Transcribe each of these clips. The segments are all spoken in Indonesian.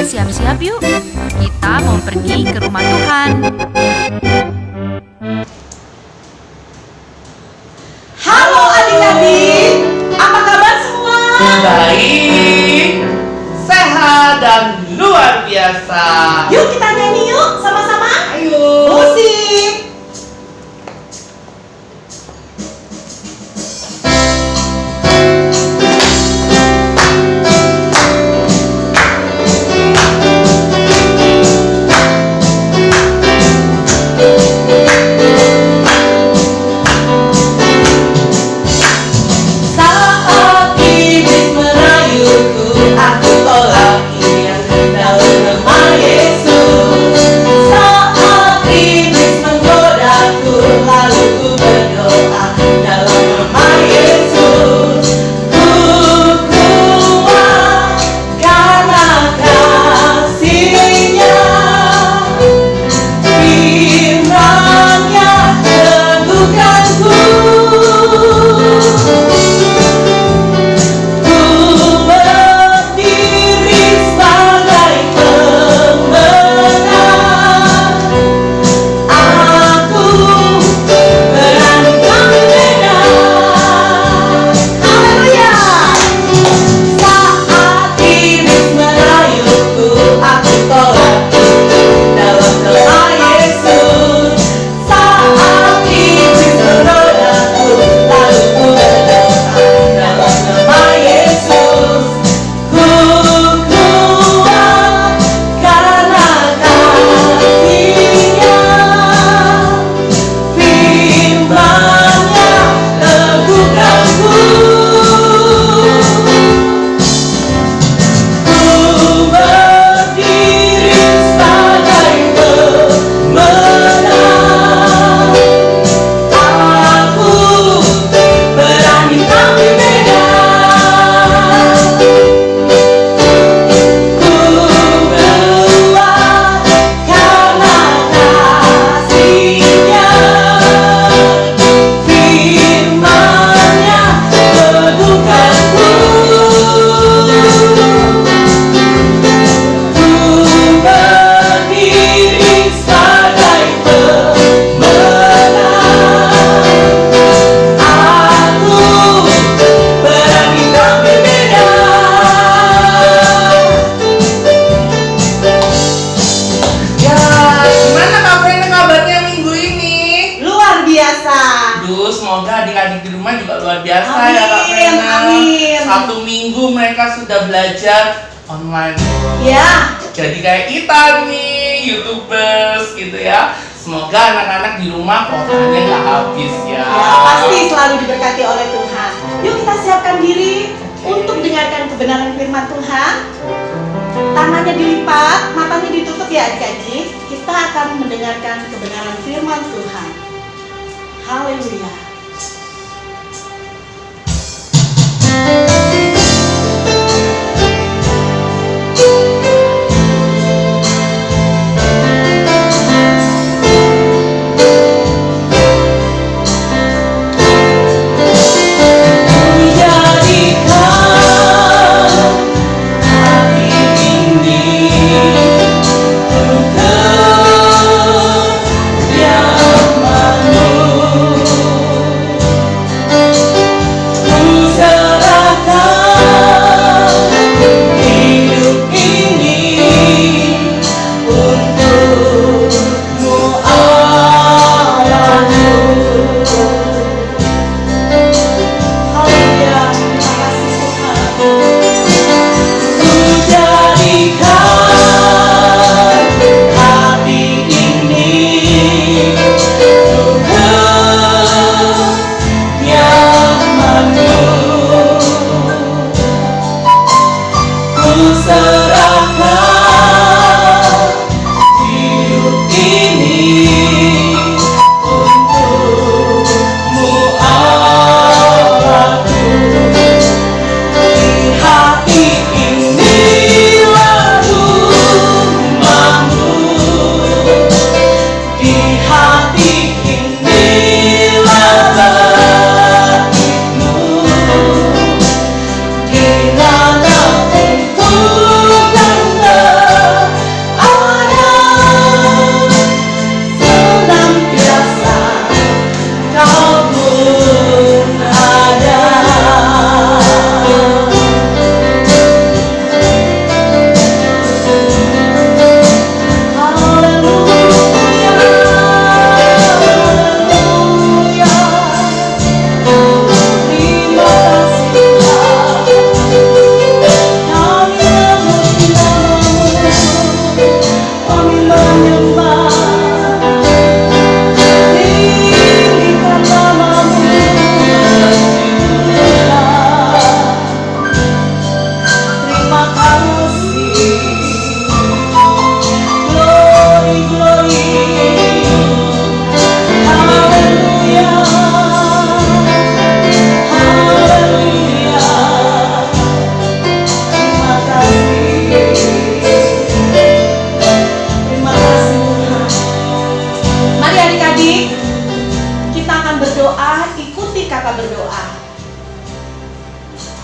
siap-siap yuk. Kita mau pergi ke rumah Tuhan. Halo adik-adik, apa kabar semua? Baik, sehat dan luar biasa. Yuk kita nyanyi yuk sama-sama. Ayo. Musik. Saat iblis merayuku, aku tolak ia dalam nama Yesus. Saat iblis menggodaku, lalu ku berdoa dalam nama Yesus. Ku kuat karena kasih-Nya, firman-Nya teguhkanku. Ku berdiri sebagai pemenang. Aku berani menyerah. Haleluya. Saat iblis merayuku, aku tolak dalam nama Yesus. Saat iblis menggodaku, lalu ku berdoa dalam nama Yesus. Ku kuat karena kasih-Nya, firman-Nya teguhkanku. Ku berdiri sebagai pemenang. Aku berani ambil medan. Ku kuat karena kasih-Nya, firman-Nya teguhkanku. Ku berdiri sebagai pemenang. Aku berani ambil medan. Ya, gimana Kak Frena kabarnya minggu ini? Luar biasa. Aduh, semoga adik-adik di rumah juga luar biasa Amin, ya Kak Frena. amin. Satu minggu mereka sudah belajar online. Ya, Jadi kayak kita nih, YouTubers gitu ya. Semoga anak-anak di rumah kuotanya nggak habis ya. pasti selalu diberkati oleh Tuhan. Yuk kita siapkan diri untuk dengarkan kebenaran firman Tuhan. Tangannya dilipat, matanya ditutup ya adik-adik. Kita akan mendengarkan kebenaran firman Tuhan. Haleluya. Jadikan hati ini untuk kediaman-Mu.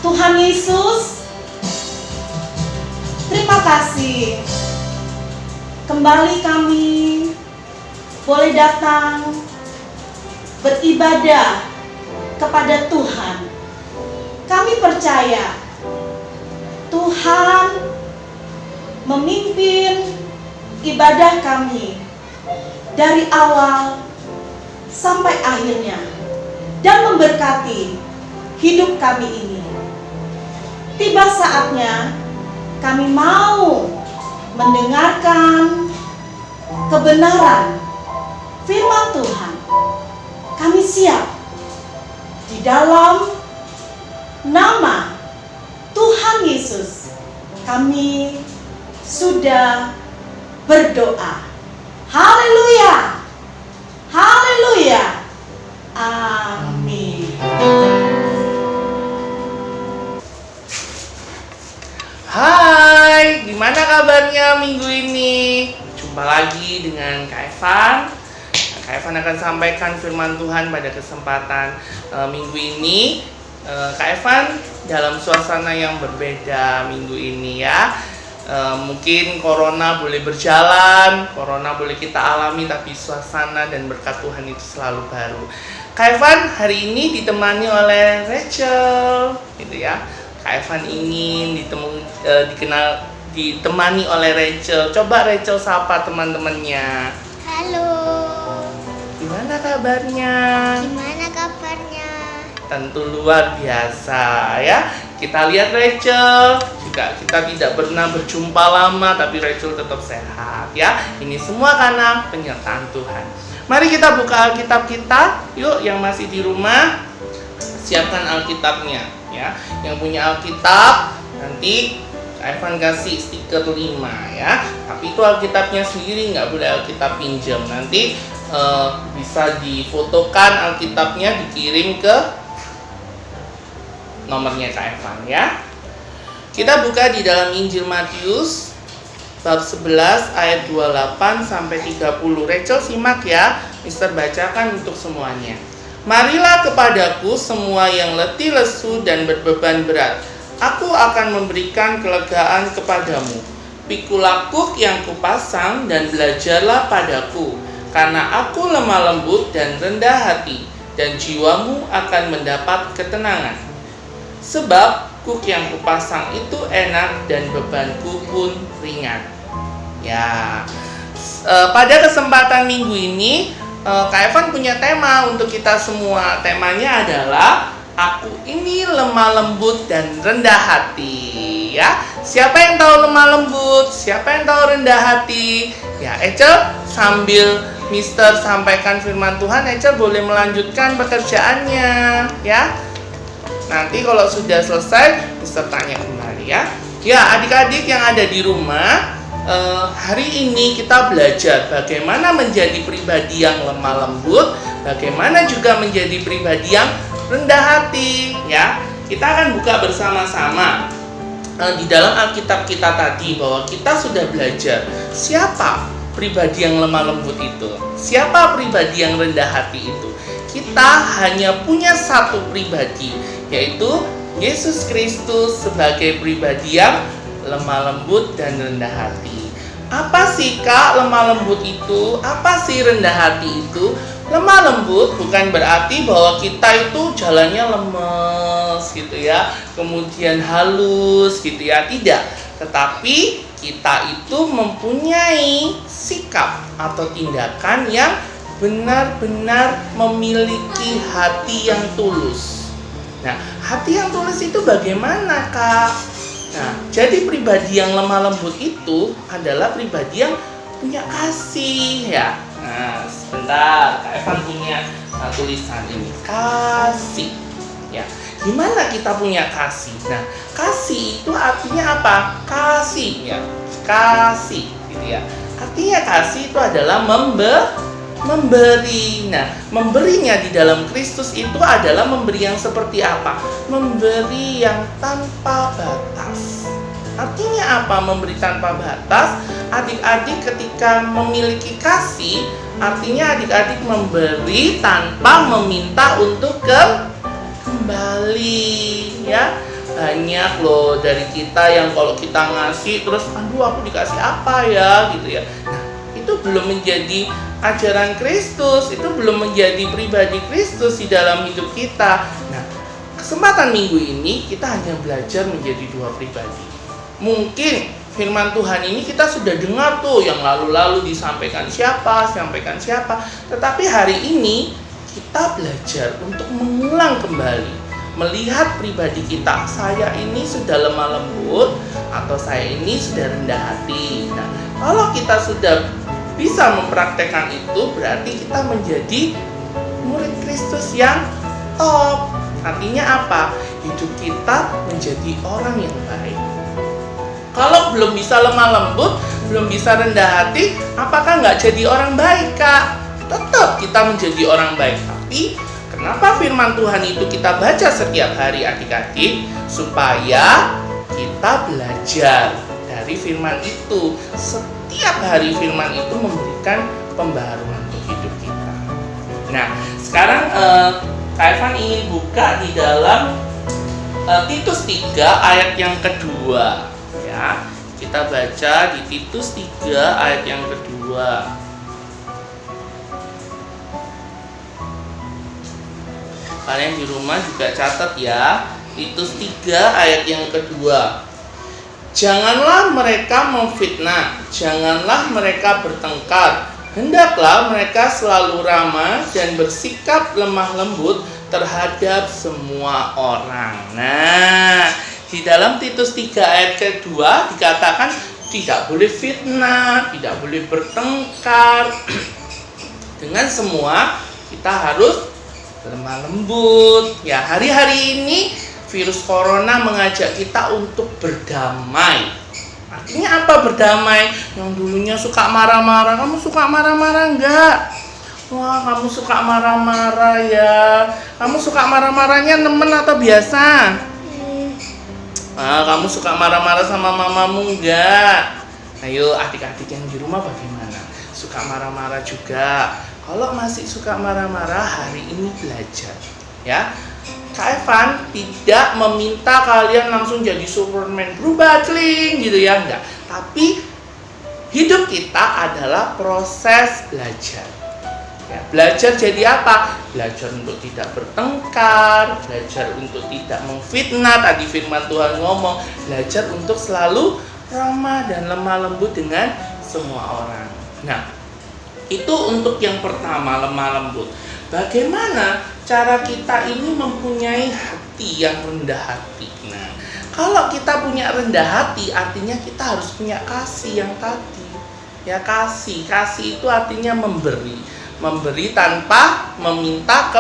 Tuhan Yesus, terima kasih. Kembali kami boleh datang beribadah kepada Tuhan. Kami percaya Tuhan memimpin ibadah kami dari awal sampai akhirnya dan memberkati hidup kami ini. Tiba saatnya kami mau mendengarkan kebenaran firman Tuhan. Kami siap di dalam nama Tuhan Yesus. Kami sudah berdoa. Haleluya. Haleluya. Amin. Hai, gimana kabarnya minggu ini? Jumpa lagi dengan Kak Evan. Kak Evan akan sampaikan firman Tuhan pada kesempatan minggu ini. Kak Evan dalam suasana yang berbeda minggu ini ya. Mungkin corona boleh berjalan, corona boleh kita alami, tapi suasana dan berkat Tuhan itu selalu baru. Kak Evan hari ini ditemani oleh Rachel, gitu ya. Kak Evan ingin ditemani oleh Rachel. Coba Rachel sapa teman-temannya. Halo. Gimana kabarnya? Gimana kabarnya? Tentu luar biasa ya. Kita lihat Rachel, juga kita tidak pernah berjumpa lama, tapi Rachel tetap sehat ya. Ini semua karena penyertaan Tuhan. Mari kita buka Alkitab kita. Yuk yang masih di rumah, siapkan Alkitabnya ya. Yang punya Alkitab nanti Evan kasih stiker 5 ya. Tapi itu Alkitabnya sendiri, nggak boleh Alkitab pinjam. Nanti bisa difotokan Alkitabnya, dikirim ke nomornya Kak Evan ya. Kita buka di dalam Injil Matius bab 11 ayat 28 sampai 30. Rachel simak ya, Mister bacakan untuk semuanya. Marilah kepadaku semua yang letih lesu dan berbeban berat, aku akan memberikan kelegaan kepadamu. Pikulah kuk yang kupasang dan belajarlah padaku, karena aku lemah lembut dan rendah hati, dan jiwamu akan mendapat ketenangan. Sebab kuk yang kupasang itu enak dan bebanku pun ringan. Ya, pada kesempatan minggu ini Kak Evan punya tema untuk kita semua. Temanya adalah aku ini lemah lembut dan rendah hati ya. Siapa yang tahu lemah lembut? Siapa yang tahu rendah hati? Ya, Ecel sambil Mister sampaikan firman Tuhan, Ecel boleh melanjutkan pekerjaannya ya. Nanti kalau sudah selesai, Mister tanya kembali ya. Ya, adik-adik yang ada di rumah, hari ini kita belajar bagaimana menjadi pribadi yang lemah lembut, bagaimana juga menjadi pribadi yang rendah hati ya. Kita akan buka bersama-sama di dalam Alkitab kita tadi, bahwa kita sudah belajar siapa pribadi yang lemah lembut itu, siapa pribadi yang rendah hati itu. Kita hanya punya satu pribadi, yaitu Yesus Kristus sebagai pribadi yang lemah lembut dan rendah hati. Apa sih Kak lemah lembut itu? Apa sih rendah hati itu? Lemah lembut bukan berarti bahwa kita itu jalannya lemes gitu ya, kemudian halus gitu ya, tidak. Tetapi kita itu mempunyai sikap atau tindakan yang benar-benar memiliki hati yang tulus. Nah, hati yang tulus itu bagaimana Kak? Nah, jadi pribadi yang lemah lembut itu adalah pribadi yang punya kasih ya. Nah, sebentar, Kak Evan punya tulisan ini, kasih ya. Gimana kita punya kasih? Nah, kasih itu artinya apa? Kasih ya, kasih gitu ya. Artinya kasih itu adalah memberi. Nah, memberinya di dalam Kristus itu adalah memberi yang seperti apa? Memberi yang tanpa batas. Artinya apa memberi tanpa batas? Adik-adik ketika memiliki kasih, artinya adik-adik memberi tanpa meminta untuk kembali ya. banyak loh dari kita yang kalau kita ngasih terus aduh aku dikasih apa ya gitu ya. Nah, itu belum menjadi ajaran Kristus, itu belum menjadi pribadi Kristus di dalam hidup kita. Nah, kesempatan minggu ini kita hanya belajar menjadi dua pribadi. Mungkin firman Tuhan ini kita sudah dengar tuh yang lalu-lalu disampaikan siapa. Tetapi hari ini kita belajar untuk mengulang kembali, melihat pribadi kita. Saya ini sudah lemah lembut atau saya ini sudah rendah hati. Nah, kalau kita sudah bisa mempraktekkan itu, berarti kita menjadi murid Kristus yang top. Artinya apa? Hidup kita menjadi orang yang baik. Kalau belum bisa lemah lembut, belum bisa rendah hati, apakah nggak jadi orang baik, Kak? Tetap kita menjadi orang baik. Tapi kenapa firman Tuhan itu kita baca setiap hari adik-adik? Supaya kita belajar dari firman itu. Setiap hari firman itu memberikan pembaharuan untuk hidup kita. Nah, sekarang Kak Evan ingin buka di dalam Titus 3 ayat yang kedua. Ya, kita baca di Titus 3 ayat yang kedua. Kalian di rumah juga catat ya, Titus 3 ayat yang kedua. Janganlah mereka memfitnah, janganlah mereka bertengkar. Hendaklah mereka selalu ramah dan bersikap lemah lembut terhadap semua orang. Nah, di dalam Titus 3 ayat kedua dikatakan tidak boleh fitnah, tidak boleh bertengkar. Dengan semua kita harus lemah lembut. Ya, hari-hari ini virus corona mengajak kita untuk berdamai. Artinya apa berdamai? Yang dulunya suka marah-marah, kamu suka marah-marah enggak? Wah, kamu suka marah-marah ya. Kamu suka marah-marahnya nemen atau biasa? Kamu suka marah-marah sama mamamu enggak? Ayo adik-adik yang di rumah bagaimana? Suka marah-marah juga? Kalau masih suka marah-marah, hari ini belajar ya. Kak Evan tidak meminta kalian langsung jadi Superman, berubah cling gitu ya, enggak. Tapi hidup kita adalah proses belajar. Ya, belajar jadi apa? Belajar untuk tidak bertengkar, belajar untuk tidak memfitnah. Tadi firman Tuhan ngomong, belajar untuk selalu ramah dan lemah lembut dengan semua orang. Nah, itu untuk yang pertama, lemah lembut. Bagaimana cara kita ini mempunyai hati yang rendah hati? Nah, kalau kita punya rendah hati, artinya kita harus punya kasih yang tadi. Ya, kasih itu artinya memberi tanpa meminta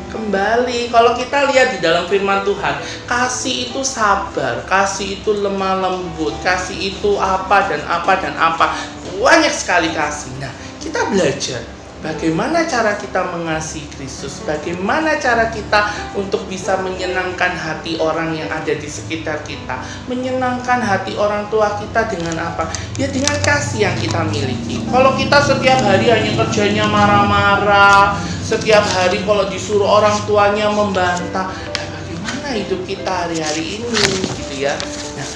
kembali. Kalau kita lihat di dalam firman Tuhan, kasih itu sabar, kasih itu lemah lembut, kasih itu apa dan apa dan apa. Banyak sekali kasih. Nah, kita belajar bagaimana cara kita mengasihi Kristus, bagaimana cara kita untuk bisa menyenangkan hati orang yang ada di sekitar kita, menyenangkan hati orang tua kita dengan apa? Ya dengan kasih yang kita miliki. Kalau kita setiap hari hanya kerjanya marah-marah, setiap hari kalau disuruh orang tuanya membantah, bagaimana hidup kita hari-hari ini gitu ya. Nah,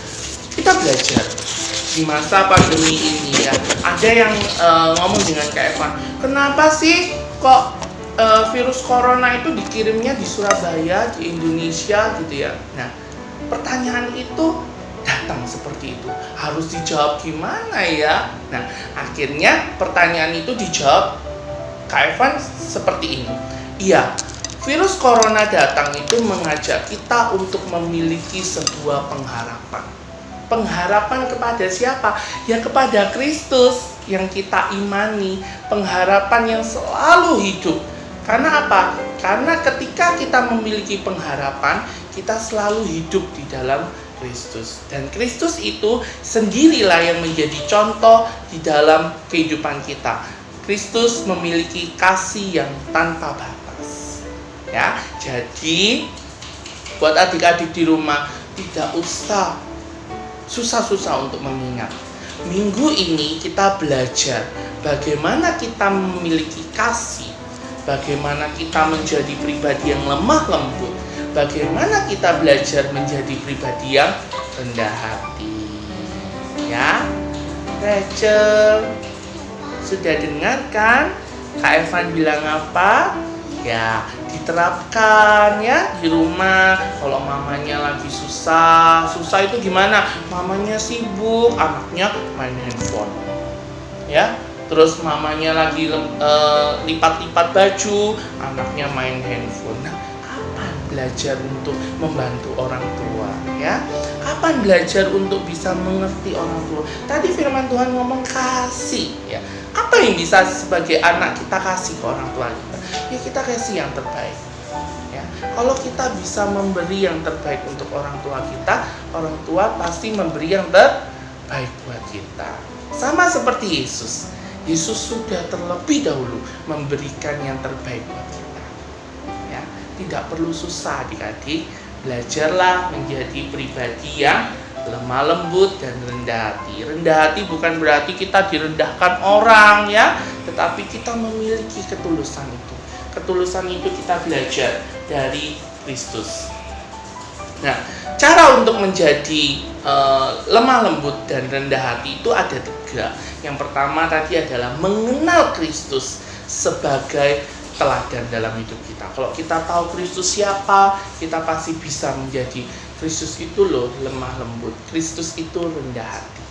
kita belajar di masa pandemi ini ya. Ada yang ngomong dengan Kak Evan, kenapa sih kok virus corona itu dikirimnya di Surabaya, di Indonesia gitu ya. Nah, pertanyaan itu datang seperti itu, harus dijawab gimana ya. Nah, akhirnya pertanyaan itu dijawab Kak Evan seperti ini. Iya, virus corona datang itu mengajak kita untuk memiliki sebuah pengharapan. Pengharapan kepada siapa? Ya kepada Kristus yang kita imani. Pengharapan yang selalu hidup. Karena apa? Karena ketika kita memiliki pengharapan, kita selalu hidup di dalam Kristus. Dan Kristus itu sendirilah yang menjadi contoh di dalam kehidupan kita. Kristus memiliki kasih yang tanpa batas. Ya, jadi buat adik-adik di rumah, tidak usah susah-susah untuk mengingat. Minggu ini kita belajar bagaimana kita memiliki kasih, bagaimana kita menjadi pribadi yang lemah lembut, bagaimana kita belajar menjadi pribadi yang rendah hati. Ya, Rachel sudah dengar kan Kak Evan bilang apa? Ya, diterapkan ya di rumah. Kalau mamanya lagi susah itu gimana? Mamanya sibuk, anaknya main handphone. Ya, terus mamanya lagi lipat-lipat baju, anaknya main handphone. Nah, kapan belajar untuk membantu orang tua? Ya, kapan belajar untuk bisa mengerti orang tua? Tadi firman Tuhan ngomong kasih. Ya, apa yang bisa sebagai anak kita kasih ke orang tua kita? Ya, kita kasih yang terbaik. Ya, kalau kita bisa memberi yang terbaik untuk orang tua kita, orang tua pasti memberi yang terbaik buat kita. Sama seperti Yesus. Yesus sudah terlebih dahulu memberikan yang terbaik buat kita. Ya, tidak perlu susah adik-adik. Belajarlah menjadi pribadi yang lemah lembut dan rendah hati. Rendah hati bukan berarti kita direndahkan orang ya, tetapi kita memiliki ketulusan itu. Ketulusan itu kita belajar dari Kristus. Nah, cara untuk menjadi lemah lembut dan rendah hati itu ada 3. Yang pertama tadi adalah mengenal Kristus sebagai teladan dalam hidup kita. Kalau kita tahu Kristus siapa, kita pasti bisa menjadi Kristus itu loh lemah lembut. Kristus itu rendah hati.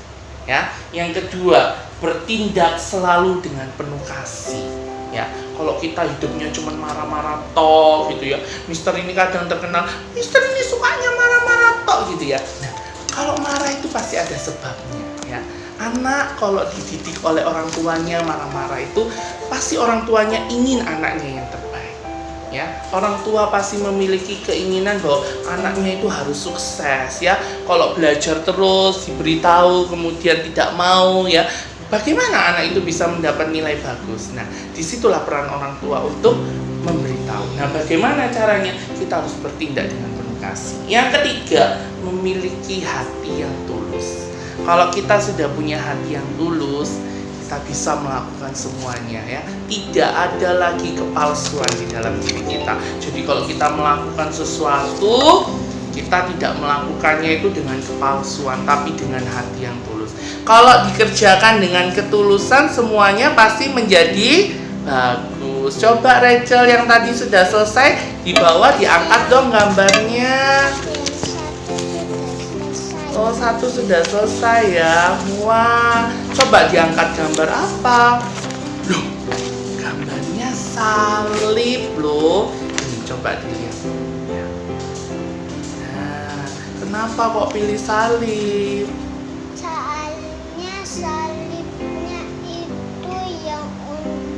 Ya, yang kedua, bertindak selalu dengan penuh kasih. Ya, kalau kita hidupnya cuma marah-marah toh gitu ya. Mister ini kadang terkenal, Mister ini sukanya marah-marah toh gitu ya. Nah, kalau marah itu pasti ada sebabnya ya. Anak kalau dididik oleh orang tuanya marah-marah itu pasti orang tuanya ingin anaknya yang terbaik. Ya, orang tua pasti memiliki keinginan bahwa anaknya itu harus sukses ya. Kalau belajar terus diberitahu kemudian tidak mau ya, bagaimana anak itu bisa mendapat nilai bagus? Nah, disitulah peran orang tua untuk memberitahu. Nah, bagaimana caranya? Kita harus bertindak dengan penuh kasih. Yang ketiga, memiliki hati yang tulus. Kalau kita sudah punya hati yang tulus, kita bisa melakukan semuanya ya. Tidak ada lagi kepalsuan di dalam diri kita. Jadi kalau kita melakukan sesuatu, kita tidak melakukannya itu dengan kepalsuan, tapi dengan hati yang tulus. Kalau dikerjakan dengan ketulusan, semuanya pasti menjadi bagus. Coba Rachel yang tadi sudah selesai, di bawah diangkat dong gambarnya. Oh, 1 sudah selesai ya. Wah, coba diangkat gambar apa? Loh, gambarnya salib loh. Ini coba dilihat. Nah, kenapa kok pilih salib? Soalnya salibnya itu yang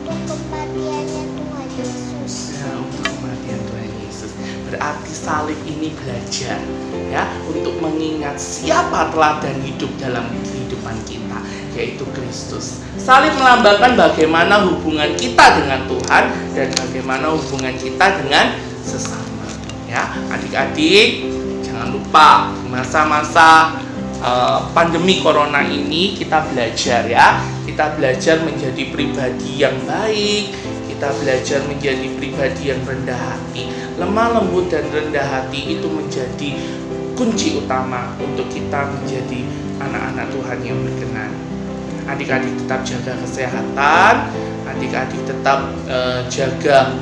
untuk kematiannya Tuhan Yesus. Ya, untuk kematian Tuhan Yesus. Berarti salib ini belajar ya untuk mengingat siapa teladan hidup dalam kehidupan kita, yaitu Kristus. Salib melambangkan bagaimana hubungan kita dengan Tuhan dan bagaimana hubungan kita dengan sesama. Ya, adik-adik, jangan lupa di masa-masa pandemi corona ini kita belajar ya. Kita belajar menjadi pribadi yang baik, kita belajar menjadi pribadi yang rendah hati. Lemah lembut dan rendah hati itu menjadi kunci utama untuk kita menjadi anak-anak Tuhan yang berkenan. Adik-adik tetap jaga kesehatan, adik-adik tetap jaga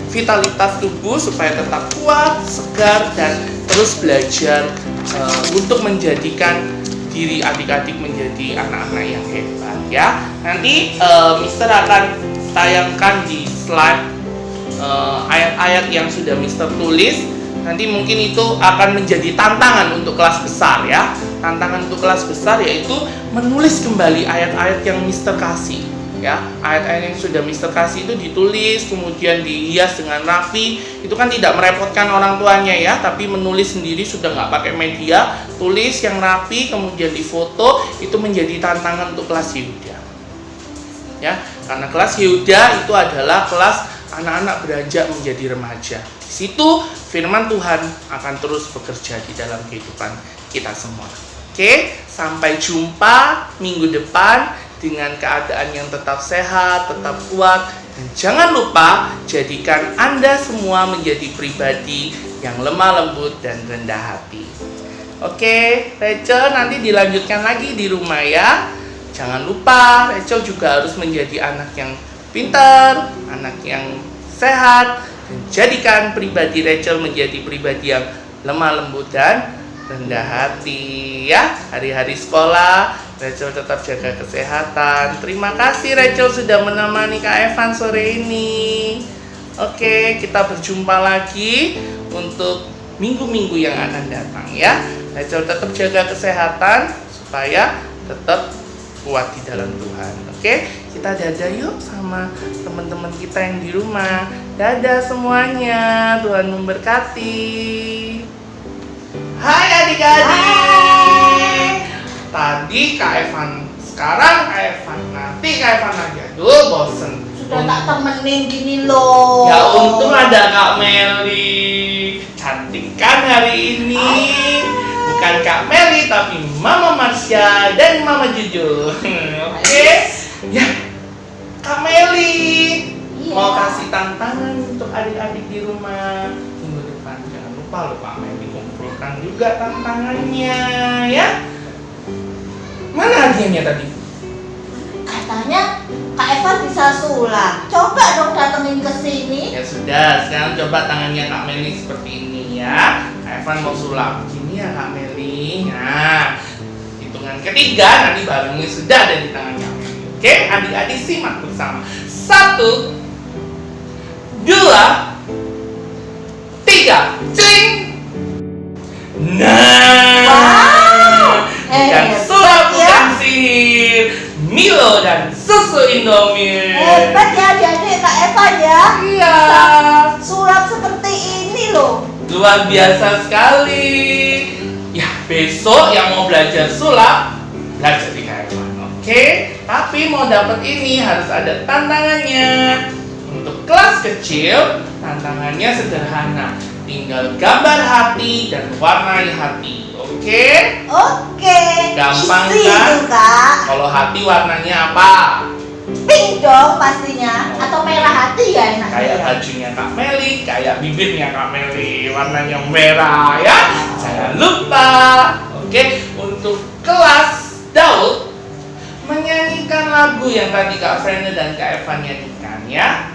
vitalitas tubuh supaya tetap kuat, segar, dan terus belajar untuk menjadikan diri adik-adik menjadi anak-anak yang hebat ya. Nanti Mister akan tayangkan di slide ayat-ayat yang sudah Mister tulis. Nanti mungkin itu akan menjadi tantangan untuk kelas besar ya. Tantangan untuk kelas besar yaitu menulis kembali ayat-ayat yang Mister kasih ya. Ayat-ayat yang sudah Mister kasih itu ditulis kemudian dihias dengan rapi. Itu kan tidak merepotkan orang tuanya ya, tapi menulis sendiri sudah nggak pakai media, tulis yang rapi kemudian difoto. Itu menjadi tantangan untuk kelas Yehuda ya, karena kelas Yehuda itu adalah kelas anak-anak beranjak menjadi remaja. Di situ firman Tuhan akan terus bekerja di dalam kehidupan kita semua. Oke, sampai jumpa minggu depan dengan keadaan yang tetap sehat, tetap kuat, Dan jangan lupa jadikan Anda semua menjadi pribadi yang lemah lembut dan rendah hati. Oke, Rachel nanti dilanjutkan lagi di rumah ya. Jangan lupa Rachel juga harus menjadi anak yang pintar, anak yang sehat, dan jadikan pribadi Rachel menjadi pribadi yang lemah lembut dan rendah hati ya. Hari-hari sekolah Rachel tetap jaga kesehatan. Terima kasih Rachel sudah menemani Kak Evan sore ini. Oke, kita berjumpa lagi untuk minggu-minggu yang akan datang ya. Rachel tetap jaga kesehatan supaya tetap kuat di dalam Tuhan. Oke, kita dadah yuk sama teman-teman kita yang di rumah. Dadah semuanya, Tuhan memberkati. Hai adik-adik. Tadi Kak Evan, sekarang Kak Evan, nanti Kak Evan lagi. Aduh, bosen. Sudah tak temenin gini loh. Ya untung ada Kak Meli. Cantik kan hari ini. Bukan Kak Meli tapi Mama Marsha dan Mama Juju. Oke. Ya, Kak Meli mau kasih tantangan untuk adik-adik di rumah. Minggu depan jangan lupa loh Kak Meli kumpulkan juga tantangannya ya. Mana hadiahnya tadi? Katanya Kak Evan bisa sulap. Coba dong datengin ke sini. Ya sudah, sekarang coba tangannya Kak Meli seperti ini ya. Kak Evan mau sulap. Gini ya Kak Meli. Nah, hitungan ketiga nanti barangnya sudah ada di tangan Kak Meli. Oke, adik-adik simak bersama. 1, 2, 3, cing. Nah, Wow. dan sulap bukan sihir, Milo dan susu Indomie. Hebat ya adik-adik Kak Evan ya. Iya. Sulap seperti ini loh. Luar biasa sekali. Ya, besok yang mau belajar sulap, belajar di Kak Evan. Oke, tapi mau dapat ini harus ada tantangannya. Untuk kelas kecil, tantangannya sederhana. Tinggal gambar hati dan warnai hati. Oke? Oke. Gampang Easy kan? tuh, Kak. Kalau hati warnanya apa? Pink dong pastinya. Atau merah hati ya enaknya. Kayak ya? bajunya Kak Meli, kayak bibirnya Kak Meli, warnanya merah ya. Jangan lupa. Oke, untuk kelas Daud menyanyikan lagu yang tadi Kak Frene dan Kak Evan nyanyikan ya.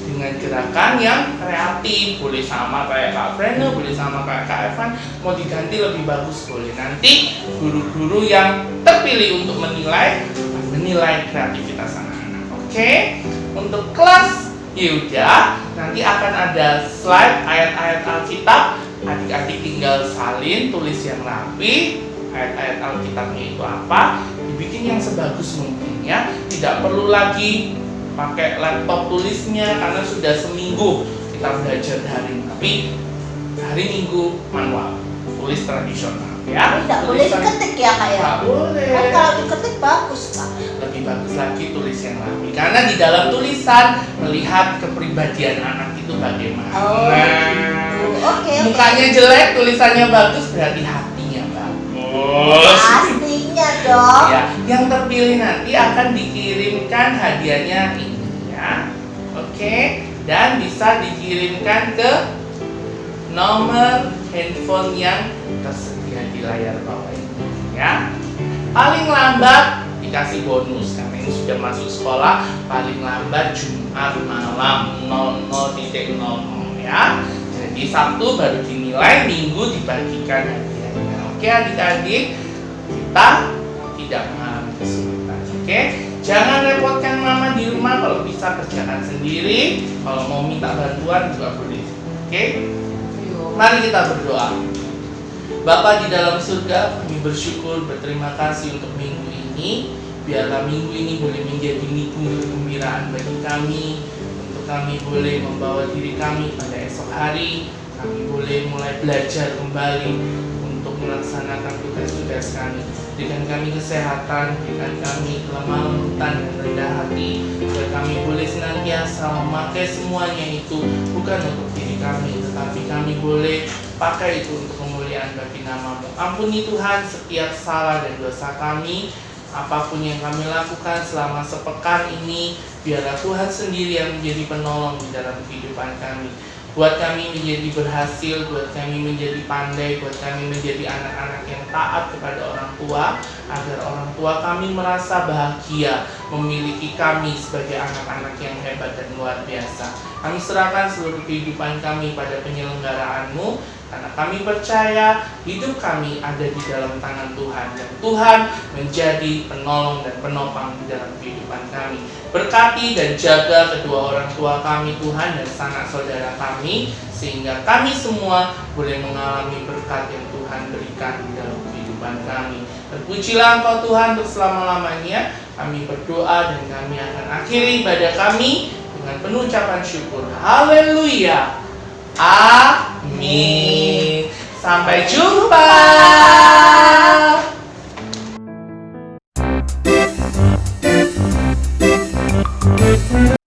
Dengan gerakan yang kreatif, boleh sama kayak Kak Frene, boleh sama kayak Kak Evan, mau diganti lebih bagus boleh. Nanti guru-guru yang terpilih untuk menilai kreativitas anak-anak. Oke, untuk kelas Yehuda nanti akan ada slide ayat-ayat Alkitab. Adik-adik tinggal salin, tulis yang rapi. Ayat-ayat Alkitabnya itu apa? Dibikin yang sebagus mungkin ya. Tidak perlu lagi pakai laptop tulisnya karena sudah seminggu kita belajar daring. Tapi hari Minggu manual, tulis tradisional ya. Tidak boleh diketik ya Kak ya? Nggak boleh. Kan kalau diketik bagus Kak. Lebih bagus lagi tulis yang rapi karena di dalam tulisan melihat kepribadian anak itu bagaimana. Oh, oke. Mukanya jelek, tulisannya bagus berarti hatinya bagus. Pastinya dong. Ya, yang terpilih nanti akan dikirimkan hadiahnya ini ya. Oke, dan bisa dikirimkan ke nomor handphone yang tersedia di layar bawah ini ya. Paling lambat dikasih bonus karena ini sudah masuk sekolah, paling lambat Jumat malam 00.00 ya. Jadi Sabtu baru dinilai, Minggu dibagikan hadiahnya. Oke adik-adik, kita tidak mengalami kesulitan. Oke, jangan repotkan mama di rumah, kalau bisa kerjakan sendiri. Kalau mau minta bantuan juga boleh. Oke, mari kita berdoa. Bapa di dalam surga, kami bersyukur, berterima kasih untuk minggu ini. Biarlah minggu ini boleh menjadi minggu kegembiraan bagi kami. Untuk kami boleh membawa diri kami pada esok hari. Kami boleh mulai belajar kembali untuk melaksanakan tugas-tugas kami. Berikan kami kesehatan, berikan kami kelemah lembutan dan rendah hati, agar kami boleh senantiasa memakai semuanya itu bukan untuk diri kami, tetapi kami boleh pakai itu untuk kemuliaan bagi nama-Mu. Ampuni Tuhan setiap salah dan dosa kami, apapun yang kami lakukan selama sepekan ini, Biarlah Tuhan sendiri yang menjadi penolong di dalam kehidupan kami. Buat kami menjadi berhasil, buat kami menjadi pandai, buat kami menjadi anak-anak yang taat kepada orang tua, agar orang tua kami merasa bahagia memiliki kami sebagai anak-anak yang hebat dan luar biasa. Kami serahkan seluruh kehidupan kami pada penyelenggaraan-Mu, karena kami percaya hidup kami ada di dalam tangan Tuhan, dan Tuhan menjadi penolong dan penopang di dalam kehidupan kami. Berkati dan jaga kedua orang tua kami Tuhan, dan sanak saudara kami, sehingga kami semua boleh mengalami berkat yang Tuhan berikan di dalam kehidupan kami. Terpujilah Engkau Tuhan untuk selama-lamanya. Kami berdoa dan kami akan akhiri ibadah kami dengan penuh ucapan syukur. Haleluya. Amin. Sampai jumpa.